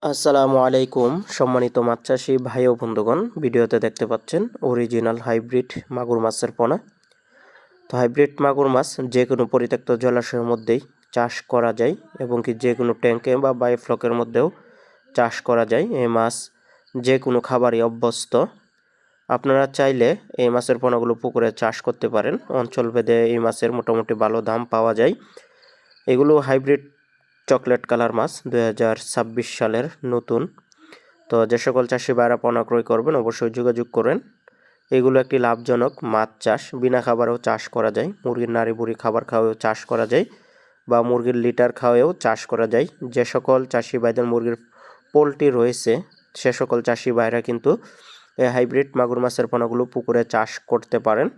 আসসালামু আলাইকুম সম্মানিত মাছ চাষি ভাই ও বন্ধুগণ, ভিডিওতে দেখতে পাচ্ছেন অরিজিনাল হাইব্রিড মাগুর মাছের পোনা। তো হাইব্রিড মাগুর মাছ যে কোনো পরিত্যক্ত জলাশয়ের মধ্যেই চাষ করা যায় এবং কি যে কোনো ট্যাঙ্কে বা বায়োফ্লকের মধ্যেও চাষ করা যায়। এই মাছ যে কোনো খাবারই অভ্যস্ত। আপনারা চাইলে এই মাছের পোনাগুলো পুকুরে চাষ করতে পারেন। অঞ্চল ভেদে এই মাছের মোটামুটি ভালো দাম পাওয়া যায়। এগুলো হাইব্রিড চকলেট কালার মাছ 2026 সালের নতুন। তো যে সকল চাষি ভাইরা পোনা ক্রয় করবেন অবশ্যই যোগাযোগ করেন। এগুলো একটি লাভজনক মাছ চাষ। বিনা খাবারেও চাষ করা যায়, মুরগির নাড়ি বুড়ি খাবার খাওয়াও চাষ করা যায় বা মুরগির লিটার খাওয়াও চাষ করা যায়। যে সকল চাষি ভাইদের মুরগির পোলট্রি রয়েছে সে সকল চাষি ভাইরা কিন্তু এই হাইব্রিড মাগুর মাছের পোনাগুলো পুকুরে চাষ করতে পারেন।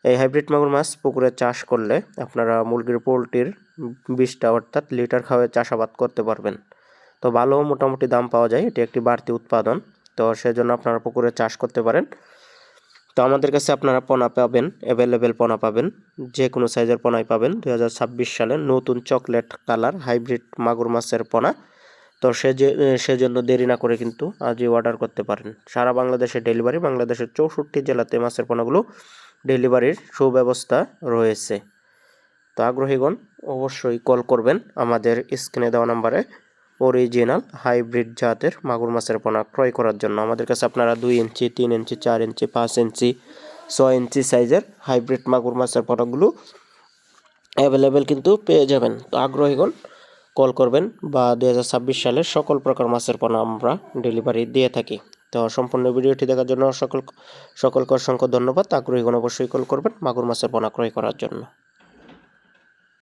এই হাইব্রিড মাগুর মাছ পুকুরে চাষ করলে আপনারা মুরগির পোলট্রির 20টা অর্থাৎ লিটার খাওয়ায় চাষাবাদ করতে পারবেন। তো ভালো মোটামুটি দাম পাওয়া যায়, এটি একটি বাড়তি উৎপাদন। তো সেজন্য আপনারা পুকুরে চাষ করতে পারেন। তো আমাদের কাছে আপনারা পোনা পাবেন, অ্যাভেলেবেল পোনা পাবেন, যে কোনো সাইজের পোনাই পাবেন। 2026 সালের নতুন চকলেট কালার হাইব্রিড মাগুর মাছের পোনা। তো সেজন্য দেরি না করে কিন্তু আজই অর্ডার করতে পারেন। সারা বাংলাদেশে ডেলিভারি, বাংলাদেশের 64 জেলাতে মাছের পোনাগুলো ডেলিভারির সুব্যবস্থা রয়েছে। তো আগ্রহীগণ অবশ্যই কল করবেন আমাদের স্ক্রিনে দেওয়া নাম্বারে অরিজিনাল হাইব্রিড জাতের মাগুর মাছের পোনা ক্রয় করার জন্য। আমাদের কাছে আপনারা 2 ইঞ্চি, 3 ইঞ্চি, 4 ইঞ্চি, 5 ইঞ্চি, 6 ইঞ্চি সাইজের হাইব্রিড মাগুর মাছের পোনাগুলো অ্যাভেলেবেল কিন্তু পেয়ে যাবেন। তো আগ্রহীগণ কল করবেন বা 2026 সালের সকল প্রকার মাছের পোনা আমরা ডেলিভারি দিয়ে থাকি। তো সম্পূর্ণ ভিডিওটি দেখার জন্য সকলকে অসংখ্য ধন্যবাদ। আগ্রহীগণ অবশ্যই কল করবেন মাগুর মাছের পোনা ক্রয় করার জন্য।